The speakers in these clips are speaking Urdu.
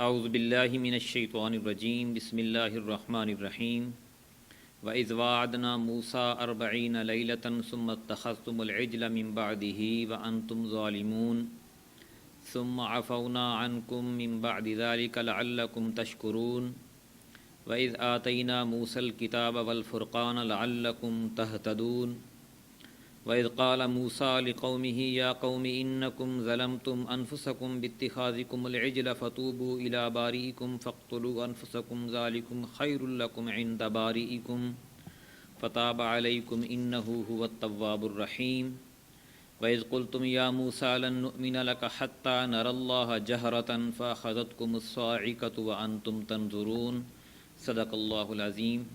اعوذ باللہ من الشیطان الرجیم بسم اللہ الرحمن الرحیم وَإِذْ وَعَدْنَا مُوسَىٰ 40 لَيْلَةً ثُمَّ اتَّخَذْتُمُ الْعِجْلَ مِن بَعْدِهِ وَأَنْتُمْ ظَالِمُونَ ثُمَّ عَفَوْنَا عَنْكُم مِّن بَعْدِ ذَلِكَ لَعَلَّكُمْ تَشْكُرُونَ وَإِذْ آتَيْنَا مُوسَى الْكِتَابَ وَالْفُرْقَانَ لَعَلَّكُمْ تَهْتَدُونَ وَإِذْ قَالَ مُوسَىٰ لِقَوْمِهِ يَا قَوْمِ إِنَّكُمْ ظَلَمْتُمْ أَنفُسَكُمْ بِاتِّخَاذِكُمُ الْعِجْلَ فَتُوبُوا إِلَىٰ بَارِئِكُمْ فَاقْتُلُوا أَنفُسَكُمْ ذَٰلِكُمْ خَيْرٌ لَّكُمْ عِندَ بَارِئِكُمْ فَتَابَ عَلَيْكُمْ إِنَّهُ هُوَ التَّوَّابُ الرَّحِيمُ وَإِذْ قُلْتُمْ يَا مُوسَىٰ لَن نُّؤْمِنَ لَكَ حَتَّىٰ نَرَى اللَّهَ جَهْرَةً فَأَخَذَتْكُمُ الصَّاعِقَةُ وَأَنتُمْ تَنظُرُونَ صدق اللہ العظیم۔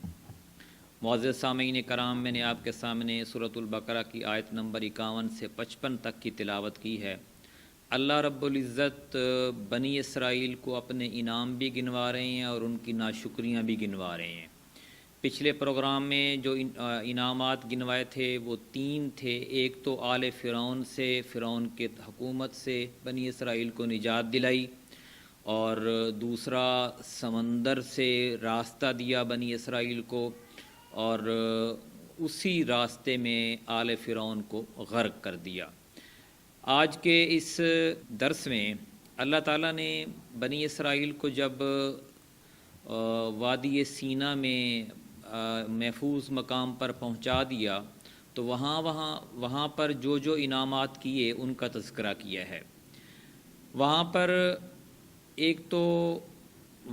معزز سامعین کرام، میں نے آپ کے سامنے سورۃ البقرہ کی آیت نمبر 51 سے 55 تک کی تلاوت کی ہے۔ اللہ رب العزت بنی اسرائیل کو اپنے انعام بھی گنوا رہے ہیں اور ان کی ناشکریاں بھی گنوا رہے ہیں۔ پچھلے پروگرام میں جو انعامات گنوائے تھے وہ 3 تھے۔ ایک تو آل فرعون سے، فرعون کے حکومت سے بنی اسرائیل کو نجات دلائی، اور دوسرا سمندر سے راستہ دیا بنی اسرائیل کو، اور اسی راستے میں آل فرعون کو غرق کر دیا۔ آج کے اس درس میں اللہ تعالیٰ نے بنی اسرائیل کو جب وادی سینا میں محفوظ مقام پر پہنچا دیا تو وہاں پر جو انعامات کیے ان کا تذکرہ کیا ہے۔ وہاں پر ایک تو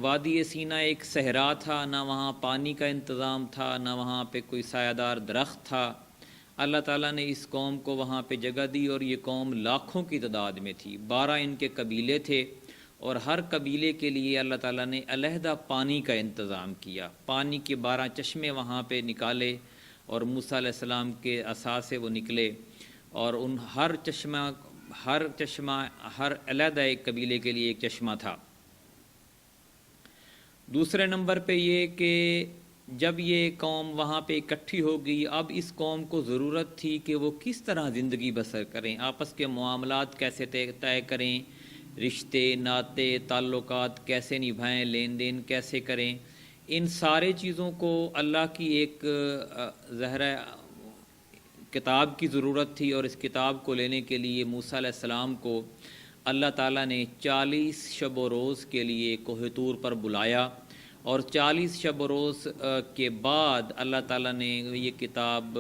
وادی سینا ایک صحرا تھا، نہ وہاں پانی کا انتظام تھا، نہ وہاں پہ کوئی سایہ دار درخت تھا۔ اللہ تعالیٰ نے اس قوم کو وہاں پہ جگہ دی، اور یہ قوم لاکھوں کی تعداد میں تھی۔ 12 ان کے قبیلے تھے، اور ہر قبیلے کے لیے اللہ تعالیٰ نے علیحدہ پانی کا انتظام کیا۔ پانی کے 12 چشمے وہاں پہ نکالے، اور موسیٰ علیہ السلام کے عصا سے وہ نکلے، اور ان ہر چشمہ ہر علیحدہ ایک قبیلے کے لیے ایک چشمہ تھا۔ دوسرے نمبر پہ یہ کہ جب یہ قوم وہاں پہ اکٹھی ہو گئی، اب اس قوم کو ضرورت تھی کہ وہ کس طرح زندگی بسر کریں، آپس کے معاملات کیسے طے کریں، رشتے ناطے تعلقات کیسے نبھائیں، لین دین کیسے کریں۔ ان سارے چیزوں کو اللہ کی ایک ظاہرہ کتاب کی ضرورت تھی، اور اس کتاب کو لینے کے لیے موسیٰ علیہ السلام کو اللہ تعالیٰ نے 40 شب و روز کے لیے کوہ طور پر بلایا، اور 40 شب و روز کے بعد اللہ تعالیٰ نے یہ کتاب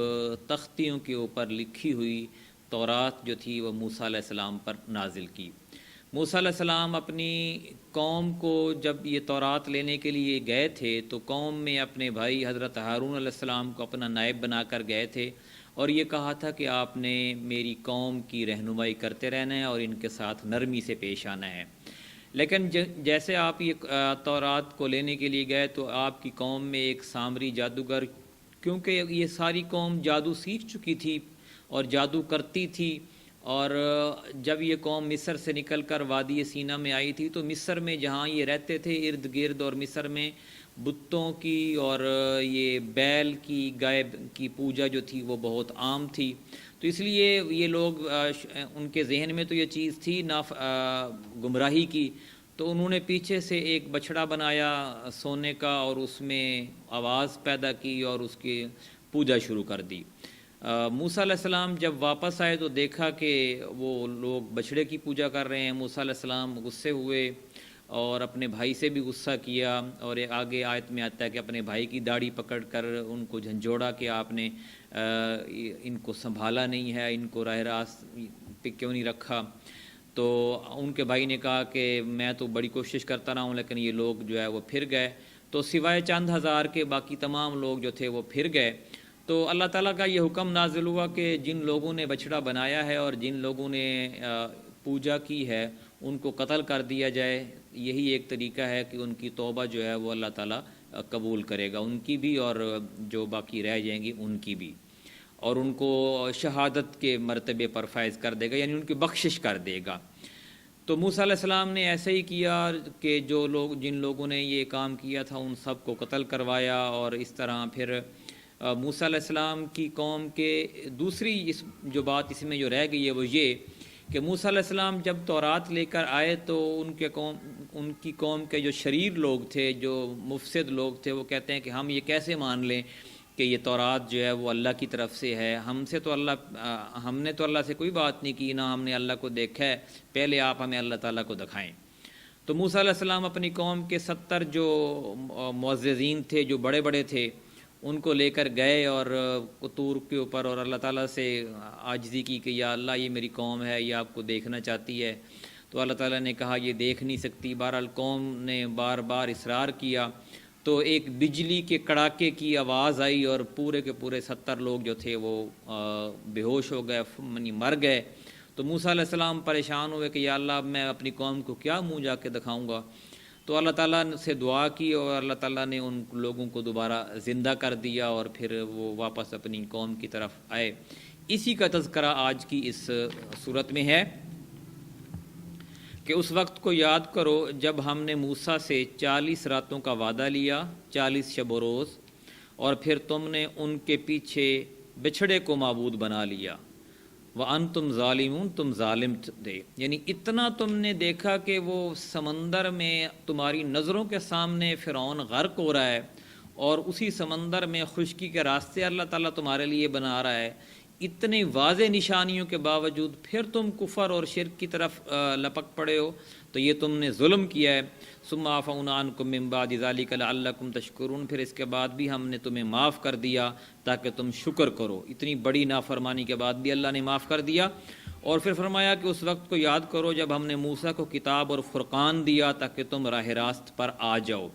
تختیوں کے اوپر لکھی ہوئی تورات جو تھی وہ موسیٰ علیہ السلام پر نازل کی۔ موسیٰ علیہ السلام اپنی قوم کو جب یہ تورات لینے کے لیے گئے تھے تو قوم میں اپنے بھائی حضرت ہارون علیہ السلام کو اپنا نائب بنا کر گئے تھے، اور یہ کہا تھا کہ آپ نے میری قوم کی رہنمائی کرتے رہنا ہے اور ان کے ساتھ نرمی سے پیش آنا ہے۔ لیکن جیسے آپ یہ تورات کو لینے کے لیے گئے تو آپ کی قوم میں ایک سامری جادوگر، کیونکہ یہ ساری قوم جادو سیکھ چکی تھی اور جادو کرتی تھی، اور جب یہ قوم مصر سے نکل کر وادی سینا میں آئی تھی تو مصر میں جہاں یہ رہتے تھے ارد گرد، اور مصر میں بتوں کی اور یہ بیل کی گائے کی پوجا جو تھی وہ بہت عام تھی، تو اس لیے یہ لوگ ان کے ذہن میں تو یہ چیز تھی گمراہی کی، تو انہوں نے پیچھے سے ایک بچھڑا بنایا سونے کا، اور اس میں آواز پیدا کی اور اس کی پوجا شروع کر دی۔ موسیٰ علیہ السلام جب واپس آئے تو دیکھا کہ وہ لوگ بچھڑے کی پوجا کر رہے ہیں۔ موسیٰ علیہ السلام غصے ہوئے اور اپنے بھائی سے بھی غصہ کیا، اور آگے آیت میں آتا ہے کہ اپنے بھائی کی داڑھی پکڑ کر ان کو جھنجھوڑا کہ آپ نے ان کو سنبھالا نہیں ہے، ان کو راہ راست پہ کیوں نہیں رکھا۔ تو ان کے بھائی نے کہا کہ میں تو بڑی کوشش کرتا رہا ہوں لیکن یہ لوگ جو ہے وہ پھر گئے، تو سوائے چند ہزار کے باقی تمام لوگ جو تھے وہ پھر گئے۔ تو اللہ تعالیٰ کا یہ حکم نازل ہوا کہ جن لوگوں نے بچھڑا بنایا ہے اور جن لوگوں نے پوجا کی ہے ان کو قتل کر دیا جائے۔ یہی ایک طریقہ ہے کہ ان کی توبہ جو ہے وہ اللہ تعالیٰ قبول کرے گا، ان کی بھی اور جو باقی رہ جائیں گی ان کی بھی، اور ان کو شہادت کے مرتبے پر فائز کر دے گا، یعنی ان کی بخشش کر دے گا۔ تو موسیٰ علیہ السلام نے ایسے ہی کیا کہ جن لوگوں نے یہ کام کیا تھا ان سب کو قتل کروایا، اور اس طرح پھر موسیٰ علیہ السلام کی قوم کے دوسری جو بات اس میں جو رہ گئی ہے وہ یہ کہ موسیٰ علیہ السلام جب تورات لے کر آئے تو ان کے ان کی قوم کے جو شریر لوگ تھے، جو مفسد لوگ تھے، وہ کہتے ہیں کہ ہم یہ کیسے مان لیں کہ یہ تورات جو ہے وہ اللہ کی طرف سے ہے، ہم نے تو اللہ سے کوئی بات نہیں کی، نہ ہم نے اللہ کو دیکھا ہے، پہلے آپ ہمیں اللہ تعالیٰ کو دکھائیں۔ تو موسیٰ علیہ السلام اپنی قوم کے 70 جو معززین تھے، جو بڑے بڑے تھے، ان کو لے کر گئے اور طور کے اوپر، اور اللہ تعالیٰ سے عاجزی کی کہ یا اللہ یہ میری قوم ہے، یہ آپ کو دیکھنا چاہتی ہے۔ تو اللہ تعالیٰ نے کہا یہ دیکھ نہیں سکتی۔ بہرحال قوم نے بار بار اصرار کیا، تو ایک بجلی کے کڑاکے کی آواز آئی اور پورے کے پورے 70 لوگ جو تھے وہ بے ہوش ہو گئے، مر گئے۔ تو موسیٰ علیہ السلام پریشان ہوئے کہ یا اللہ اب میں اپنی قوم کو کیا منہ جا کے دکھاؤں گا۔ تو اللہ تعالیٰ سے دعا کی اور اللہ تعالیٰ نے ان لوگوں کو دوبارہ زندہ کر دیا، اور پھر وہ واپس اپنی قوم کی طرف آئے۔ اسی کا تذکرہ آج کی اس صورت میں ہے کہ اس وقت کو یاد کرو جب ہم نے موسیٰ سے 40 راتوں کا وعدہ لیا، 40 شب و روز، اور پھر تم نے ان کے پیچھے بچھڑے کو معبود بنا لیا۔ وَأَنْتُمْ ظَالِمُونَ، تم ظالم تھے، یعنی اتنا تم نے دیکھا کہ وہ سمندر میں تمہاری نظروں کے سامنے فرعون غرق ہو رہا ہے، اور اسی سمندر میں خشکی کے راستے اللہ تعالیٰ تمہارے لیے بنا رہا ہے۔ اتنے واضح نشانیوں کے باوجود پھر تم کفر اور شرک کی طرف لپک پڑے ہو، تو یہ تم نے ظلم کیا ہے۔ ثم عفونا عنکم من بعد ذلک لعلکم تشکرون، پھر اس کے بعد بھی ہم نے تمہیں معاف کر دیا تاکہ تم شکر کرو۔ اتنی بڑی نافرمانی کے بعد بھی اللہ نے معاف کر دیا۔ اور پھر فرمایا کہ اس وقت کو یاد کرو جب ہم نے موسیٰ کو کتاب اور فرقان دیا تاکہ تم راہ راست پر آ جاؤ۔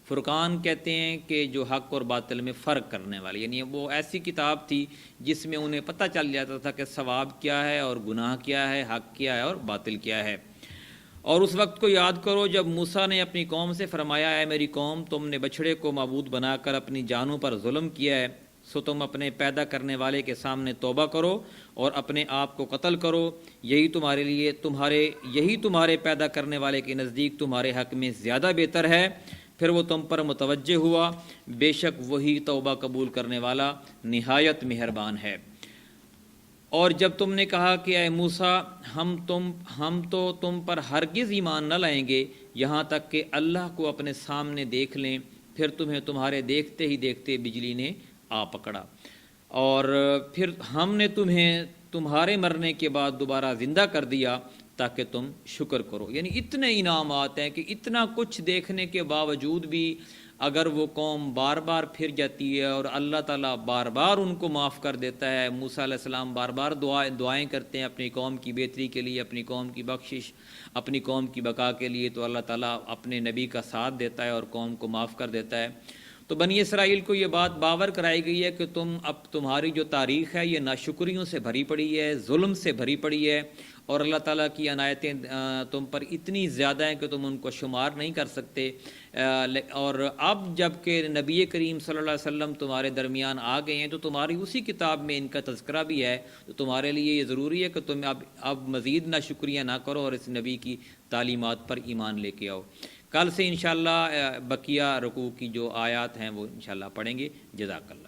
فرقان کہتے ہیں کہ جو حق اور باطل میں فرق کرنے والی، یعنی وہ ایسی کتاب تھی جس میں انہیں پتہ چل جاتا تھا کہ ثواب کیا ہے اور گناہ کیا ہے، حق کیا ہے اور باطل کیا ہے۔ اور اس وقت کو یاد کرو جب موسیٰ نے اپنی قوم سے فرمایا اے میری قوم، تم نے بچھڑے کو معبود بنا کر اپنی جانوں پر ظلم کیا ہے، سو تم اپنے پیدا کرنے والے کے سامنے توبہ کرو اور اپنے آپ کو قتل کرو، یہی تمہارے پیدا کرنے والے کے نزدیک تمہارے حق میں زیادہ بہتر ہے۔ پھر وہ تم پر متوجہ ہوا، بے شک وہی توبہ قبول کرنے والا نہایت مہربان ہے۔ اور جب تم نے کہا کہ اے موسیٰ ہم تو تم پر ہرگز ایمان نہ لائیں گے یہاں تک کہ اللہ کو اپنے سامنے دیکھ لیں، پھر تمہیں تمہارے دیکھتے ہی دیکھتے بجلی نے آ پکڑا، اور پھر ہم نے تمہیں تمہارے مرنے کے بعد دوبارہ زندہ کر دیا تاکہ تم شکر کرو۔ یعنی اتنے انعامات ہیں کہ اتنا کچھ دیکھنے کے باوجود بھی اگر وہ قوم بار بار پھر جاتی ہے اور اللہ تعالیٰ بار بار ان کو معاف کر دیتا ہے، موسیٰ علیہ السلام بار بار دعائیں کرتے ہیں اپنی قوم کی بہتری کے لیے، اپنی قوم کی بخشش، اپنی قوم کی بقا کے لیے، تو اللہ تعالیٰ اپنے نبی کا ساتھ دیتا ہے اور قوم کو معاف کر دیتا ہے۔ تو بنی اسرائیل کو یہ بات باور کرائی گئی ہے کہ تمہاری جو تاریخ ہے یہ ناشکریوں سے بھری پڑی ہے، ظلم سے بھری پڑی ہے، اور اللہ تعالیٰ کی عنایتیں تم پر اتنی زیادہ ہیں کہ تم ان کو شمار نہیں کر سکتے۔ اور اب جب کہ نبی کریم صلی اللہ علیہ وسلم تمہارے درمیان آ گئے ہیں تو تمہاری اسی کتاب میں ان کا تذکرہ بھی ہے، تو تمہارے لیے یہ ضروری ہے کہ تم اب مزید ناشکریہ نہ کرو اور اس نبی کی تعلیمات پر ایمان لے کے آؤ۔ کل سے انشاءاللہ بقیہ رکوع کی جو آیات ہیں وہ انشاءاللہ پڑھیں گے۔ جزاک اللہ۔